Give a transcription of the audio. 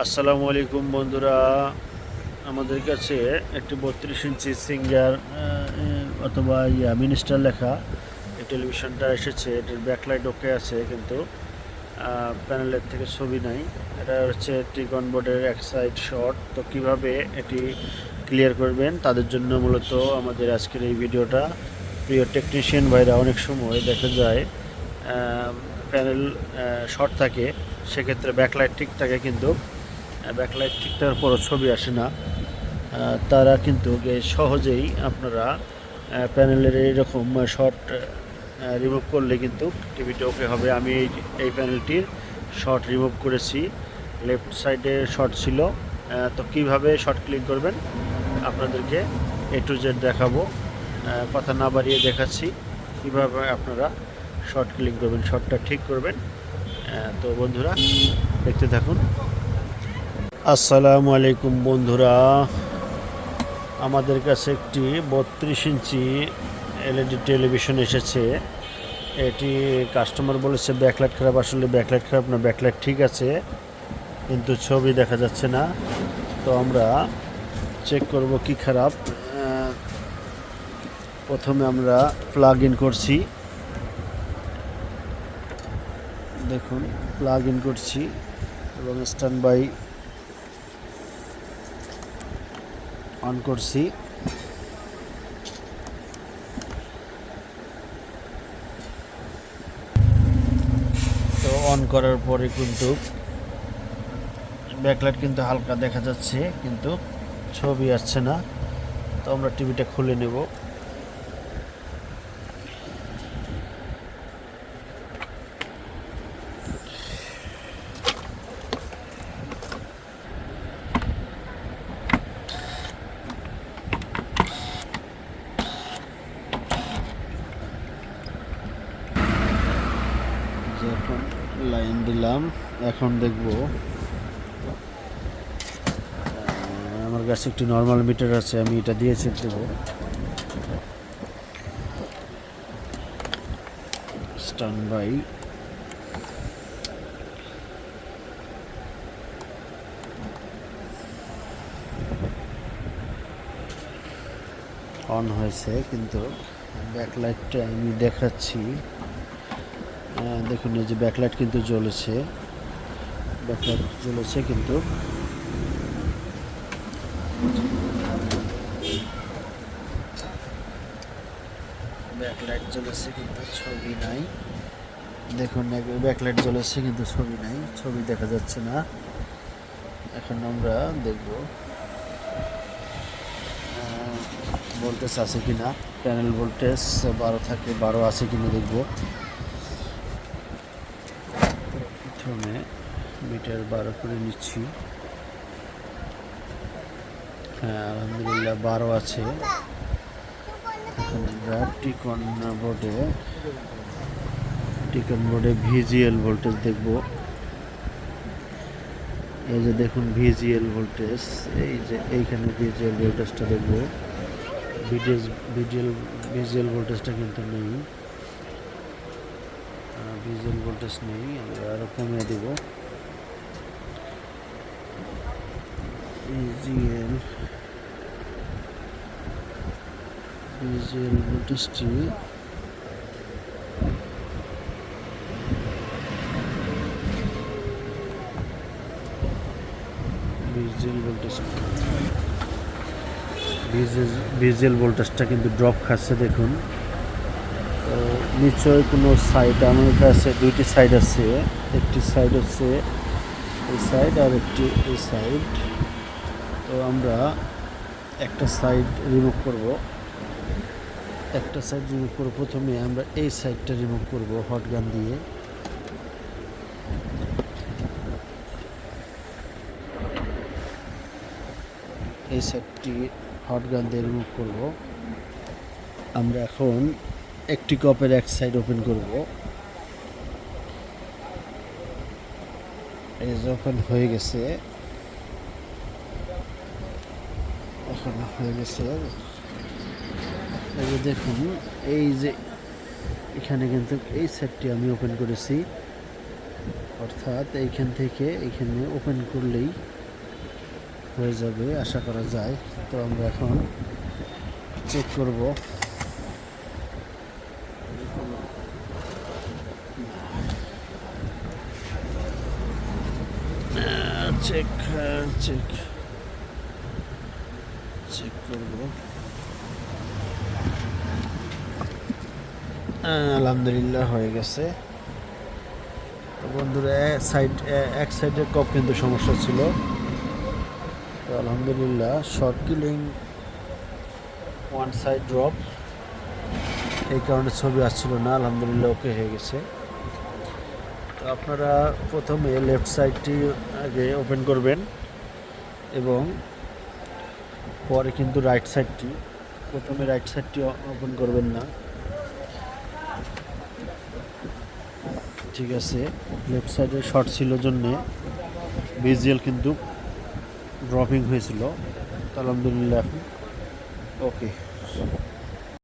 আসসালামু আলাইকুম বন্ধুরা, আমাদের কাছে একটি 32 ইঞ্চি সিঙ্গার অথবা মিনিস্টার লেখা এই টেলিভিশনটা এসেছে। এটার ব্যাকলাইট ওকে আছে, কিন্তু প্যানেলের থেকে ছবি নাই। এটা হচ্ছে ট্রিকন বোর্ডের এক সাইড শর্ট। তো কিভাবে এটি ক্লিয়ার করবেন, তাদের জন্য মূলত আমাদের আজকের এই ভিডিওটা। প্রিয় টেকনিশিয়ান ভাইরা, অনেক সময় দেখা যায় প্যানেল শর্ট থাকে, সেক্ষেত্রে ব্যাকলাইট ঠিক থাকে, কিন্তু ব্যাকলাইট ঠিক থাকার পরও ছবি আসে না। তারা কিন্তু সহজেই আপনারা প্যানেলের এইরকম শর্ট রিমুভ করলে কিন্তু টিভিটা ওকে হবে। আমি এই প্যানেলটির শর্ট রিমুভ করেছি, লেফট সাইডে শর্ট ছিল। তো কিভাবে শর্ট ক্লিক করবেন আপনাদেরকে A to Z দেখাবো। কথা না বাড়িয়ে দেখাচ্ছি কিভাবে আপনারা শর্ট ক্লিক করবেন, শর্টটা ঠিক করবেন। তো বন্ধুরা দেখতে থাকুন। আসসালামু আলাইকুম বন্ধুরা, আমাদের কাছে একটি 32 ইঞ্চি LED টেলিভিশন এসেছে। এটি কাস্টমার বলেছে ব্যাকলাইট খারাপ। আসলে ব্যাকলাইট খারাপ না, ব্যাকলাইট ঠিক আছে, কিন্তু ছবি দেখা যাচ্ছে না। তো আমরা চেক করব কি খারাপ। প্রথমে আমরা প্লাগ ইন করছি, দেখুন প্লাগ ইন করছি এবং স্ট্যান্ড বাই অন করছি। তো অন করার পরে কিন্তু ব্যাকলাইট কিন্তু হালকা দেখা যাচ্ছে, কিন্তু ছবি আসছে না। তো আমরা টিভিটা খুলে নেব। এখন লাইন দিলাম, এখন দেখব। আমার কাছে একটি নর্মাল মিটার আছে, আমি এটা দিয়ে চেক দেব। স্ট্যান্ড বাই, অন হয়েছে, কিন্তু ব্যাকলাইটটা আমি দেখাচ্ছি। দেখুন এই যে ব্যাকলাইট কিন্তু জ্বলেছে, ব্যাকলাইট জ্বলেছে, কিন্তু ব্যাকলাইট জ্বলেছে কিন্তু ছবি নাই। দেখুন ব্যাকলাইট জ্বলেছে কিন্তু ছবি নাই, ছবি দেখা যাচ্ছে না। এখন আমরা দেখব ভোল্টেজ আছে কিনা, প্যানেল ভোল্টেজ 12 থাকে, 12 আছে কিনা দেখব। প্রথমে মিটার 12 করে নিচ্ছি। হ্যাঁ, আলহামদুলিল্লাহ 12 আছে। এখন আমরা টিকন বোর্ডে ভিজিএল ভোল্টেজ দেখব। এই যে দেখুন ভিজিএল ভোল্টেজ, এই যে এইখানে ভিজিএল ভোল্টেজটা দেখব। ভিজিএল ভোল্টেজটা কিন্তু নেই, ভিজিএল ভোল্টেজ নেই। আমরা আরও কমিয়ে দেব। ভিজিএল ভোল্টেজটি ভিজিএল ভোল্টেজটা কিন্তু ড্রপ খাচ্ছে, দেখুন। তো নিশ্চয়ই কোনো সাইড, আমার কাছে দুইটি সাইড আছে, একটি সাইড হচ্ছে এই সাইড আর একটি এই সাইড। তো আমরা একটা সাইড রিমুভ করব, প্রথমে আমরা এই সাইডটা রিমুভ করব হট গান দিয়ে। এই সাইডটি হট গান দিয়ে রিমুভ করব। আমরা এখন একটি কপের এক সাইড ওপেন করব। এই যে ওপেন হয়ে গেছে, এখন হয়ে গেছে। এই যে দেখুন, এই যে এখানে কিন্তু এই সাইডটি আমি ওপেন করেছি, অর্থাৎ এইখান থেকে এইখানে ওপেন করলেই হয়ে যাবে আশা করা যায়। তো আমরা এখন চেক করব। চেক চেক চেক করব। আলহামদুলিল্লাহ হয়ে গেছে। তো বন্ধুরা এক সাইডের কপ কিন্তু সমস্যা ছিল। তো আলহামদুলিল্লাহ short killing one side drop, এই কারণে ছবি আসছিল না। আলহামদুলিল্লাহ ওকে হয়ে গেছে। তো আপনারা প্রথমে লেফট সাইডটি আগে ওপেন করবেন এবং পরে কিন্তু রাইট সাইডটি, প্রথমে রাইট সাইডটি ওপেন করবেন না। ঠিক আছে, লেফট সাইডে শর্ট ছিল জন্যে ভিজুয়াল কিন্তু ড্রপিং হয়েছিল। আলহামদুলিল্লাহ ওকে।